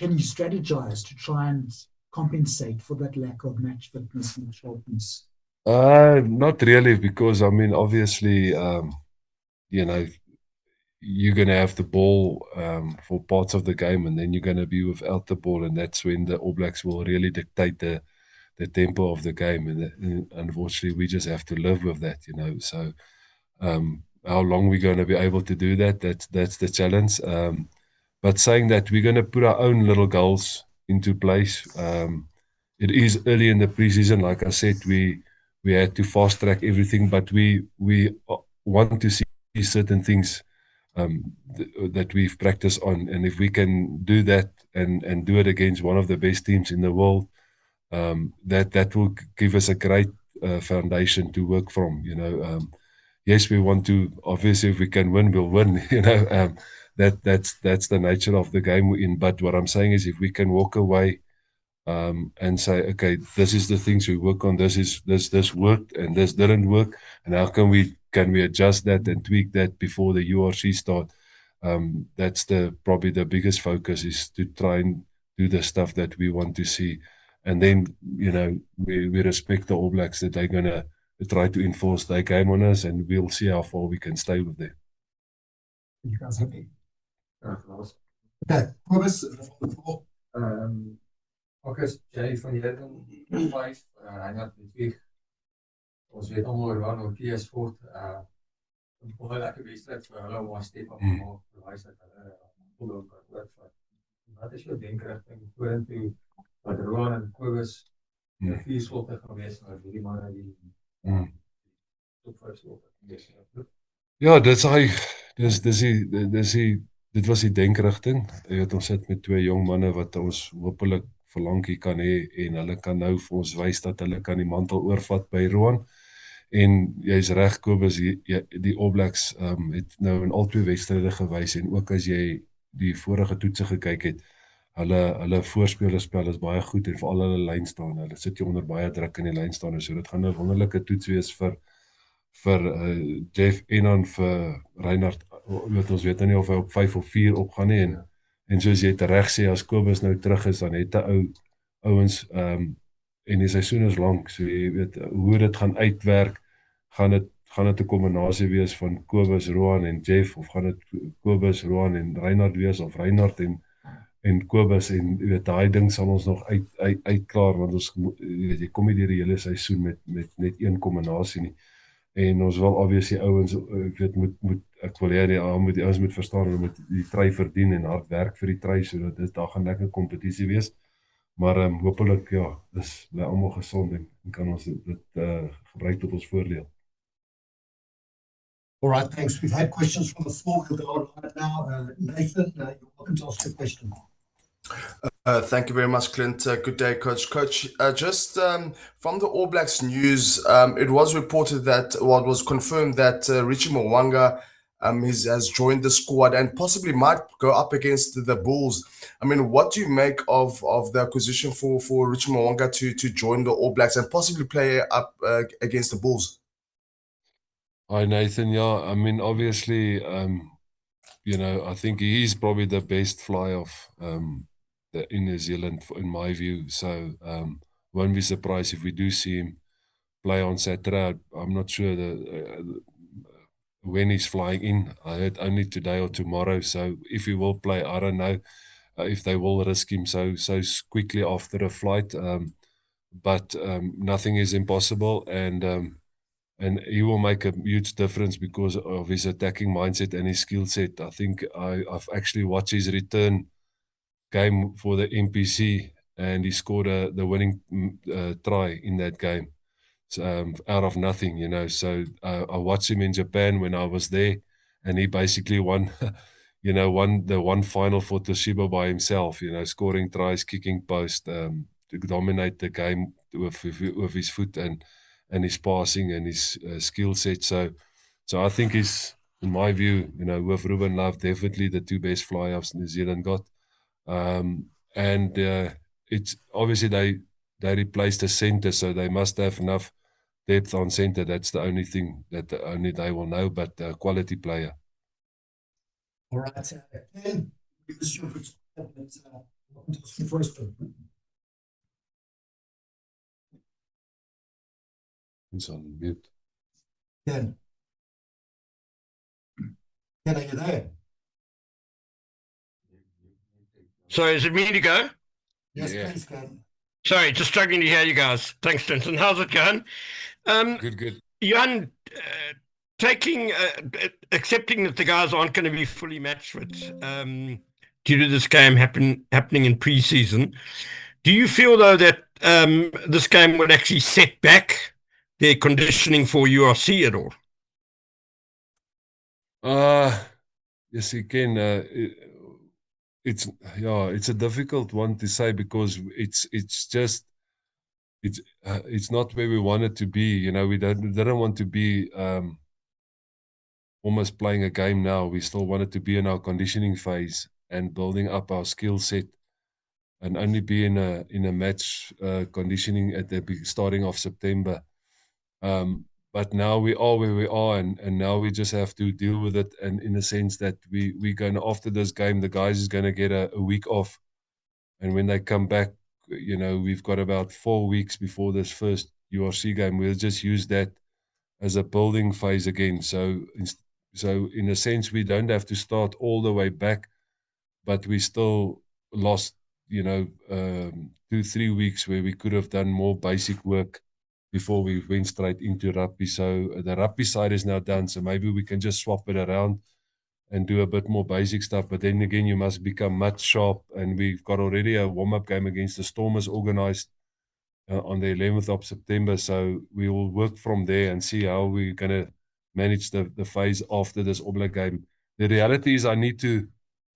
can you strategize to try and compensate for that lack of match fitness and sharpness? Not really, because I mean, obviously, you know, you're going to have the ball for parts of the game, and then you're going to be without the ball, and that's when the All Blacks will really dictate the tempo of the game, and unfortunately, we just have to live with that, you know. So, how long we're going to be able to do that? That's the challenge. But saying that, we're going to put our own little goals into place. It is early in the preseason, like I said, we had to fast track everything, but we want to see certain things that we've practiced on. And if we can do that and do it against one of the best teams in the world, that will give us a great foundation to work from. You know, yes, we want to. Obviously, if we can win, we'll win. You know, that's the nature of the game we're in. But what I'm saying is, if we can walk away and say, okay, this is the things we work on. This worked and this didn't work, and how can we adjust that and tweak that before the URC start? That's the probably the biggest focus, is to try and do the stuff that we want to see, and then we respect the All Blacks that they're gonna try to enforce their game on us, and we'll see how far we can stay with them. You guys happy? Okay, Cobus, Marcus, jy van die Hilton 5, hy het met ons weet allemaal waar nog PS Sport, een baie lekker wedstrijd vir hulle om step op te maak, bewys dat hulle voldoen kan oorvat. Wat is jou denkrichting vorentoe, wat Roan en Cobus 4 slotte gaan wees, maar die manne die top 5 slotte gaan wees? Ja, dit was die denkrichting. Ons sit met 2 jong manne wat ons hopelik vir lankie kan hê, en hulle kan nou vir ons wys dat hulle kan die mantel oorvat by Roan. En jy's reg, Kobus, die All Blacks het nou in al 2 wedstryde gewys, en ook as jy die vorige toetse gekyk het, hulle voorspelerspel is baie goed, en veral hulle lynstaan. Hulle sit jy onder baie druk in die lynstaan, so dit gaan 'n wonderlike toets wees vir Jeff en dan vir Reinhard. Ons weet nou nie of hy op 5 of 4 opgaan nie, en soos jy reg sê, as Kobus nou terug is, dan het ouens en die seisoen is lank, so jy weet hoe dit gaan uitwerk. Gaan dit 'n kombinasie wees van Kobus, Roan en Jeff, of gaan dit Kobus, Roan en Reinhard wees, of Reinhard en Kobus, en jy weet daai ding sal ons nog uitklaar, want ons jy kom nie deur die hele seisoen met net een kombinasie nie. En ons wil obviously ouens, ek weet, ek wil hê die ouens moet verstaan, hulle moet die try verdien en hard werk vir die try, sodat daar gaan lekker kompetisie wees. Maar hopelik, ja, is bly almal gesond en kan ons dit gebruik tot ons voordeel. All right, thanks. We've had questions from the floor. We'll go on right now. Nathan, you're welcome to ask a question. Thank you very much, Clint. Good day, Coach. Coach, just from the All Blacks news, it was reported that, well, it was confirmed that Richie Mo'unga has joined the squad and possibly might go up against the Bulls. I mean, what do you make of the acquisition for Richie Mo'unga to join the All Blacks and possibly play up against the Bulls? Hi, Nathan. Yeah, I mean, obviously, I think he is probably the best fly off in New Zealand, in my view. So won't be surprised if we do see him play on Saturday. I'm not sure when he's flying in. I heard only today or tomorrow. So if he will play, I don't know if they will risk him so quickly after a flight. But nothing is impossible, and he will make a huge difference because of his attacking mindset and his skill set. I think I've actually watched his return game for the NPC, and he scored the winning try in that game. Out of nothing, So I watched him in Japan when I was there, and he basically won, won the one final for Toshiba by himself. Scoring tries, kicking post, to dominate the game with his foot and his passing and his skill set. So I think he's, in my view, with Ruben Love, definitely the 2 best fly-offs New Zealand got. And it's obviously they replaced the centre, so they must have enough depth on centre. That's the only thing that only they will know, but quality player. All right. Ken, Give us your perspective, but welcome to ask your question. It's on mute. Ken. Ken, are you there? Sorry, is it me to go? Yes, Yeah. please, Ken. Sorry, just struggling to hear you guys. Thanks, Clinton. How's it going? Good. Jan, accepting that the guys aren't going to be fully match fit due to this game happening in pre-season, do you feel though that this game would actually set back their conditioning for URC at all? Yes, again, it's a difficult one to say because it's not where we want it to be. You know, we didn't want to be almost playing a game now. We still wanted to be in our conditioning phase and building up our skill set, and only be in a match conditioning at the starting of September. But now we are where we are, and now we just have to deal with it. And in the sense that we're going to, after this game, the guys is going to get a week off, and when they come back, you know, we've got about 4 weeks before this first URC game. We'll just use that as a building phase again. So in a sense, we don't have to start all the way back, but we still lost, you know, 2-3 weeks where we could have done more basic work before we went straight into rugby. So the rugby side is now done. So maybe we can just swap it around and do a bit more basic stuff. But then again, you must become much sharp. And we've got already a warm-up game against the Stormers organized on the 11th of September. So we will work from there and see how we're going to manage the phase after this All Black game. The reality is I need to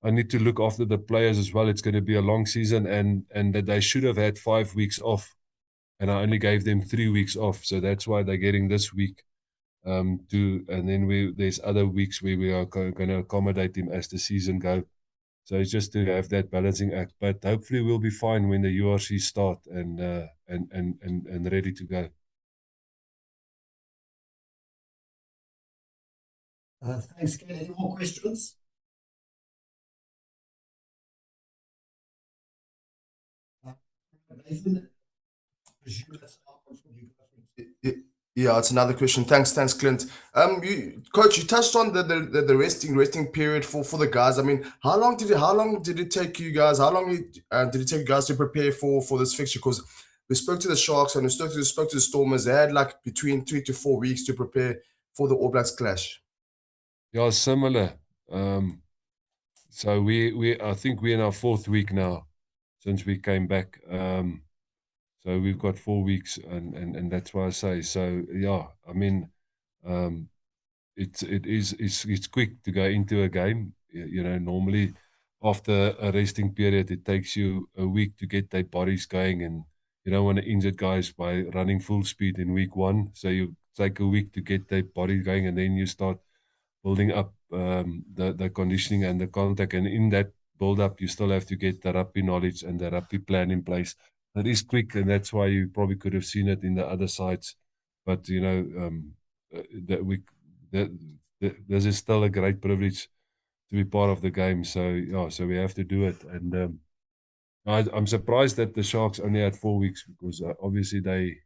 look after the players as well. It's going to be a long season, and that they should have had 5 weeks off, and I only gave them 3 weeks off. So that's why they're getting this week. And then there's other weeks where we are going to accommodate them as the season goes. So it's just to have that balancing act. But hopefully we'll be fine when the URC start and ready to go. Thanks, Ken. Any more questions? Nathan, presume that's our one from you guys. Yeah, it's another question. Thanks, Clint. Coach, you touched on the resting period for the guys. I mean, how long did it take you guys? How long did it take you guys to prepare for this fixture? Because we spoke to the Sharks and we spoke to the Stormers. They had like between 3 to 4 weeks to prepare for the All Blacks clash. Yeah, similar. So I think we're in our 4th week now since we came back. So we've got 4 weeks, and that's why I say. So yeah, I mean, it's quick to go into a game. You know, normally after a resting period, it takes you a week to get their bodies going, and you don't want to injure guys by running full speed in week 1. So you take a week to get their body going, and then you start building up the conditioning and the contact. And in that build up, you still have to get the rugby knowledge and the rugby plan in place. That is quick, and that's why you probably could have seen it in the other sides. But you know, this is still a great privilege to be part of the game. So yeah, so we have to do it. And I'm surprised that the Sharks only had 4 weeks, because obviously they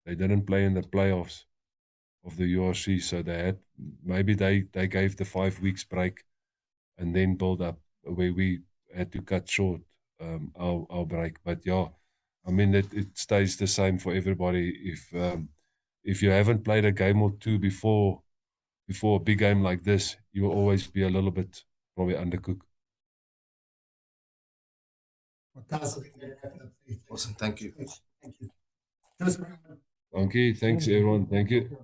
didn't play in the playoffs of the URC, so maybe they gave the 5 weeks break and then build up, where we had to cut short our break. But yeah, I mean, it stays the same for everybody. If you haven't played a game or two before a big game like this, you will always be a little bit probably undercooked. Awesome, thank you. Thank you. Just Thanks everyone. Thank you.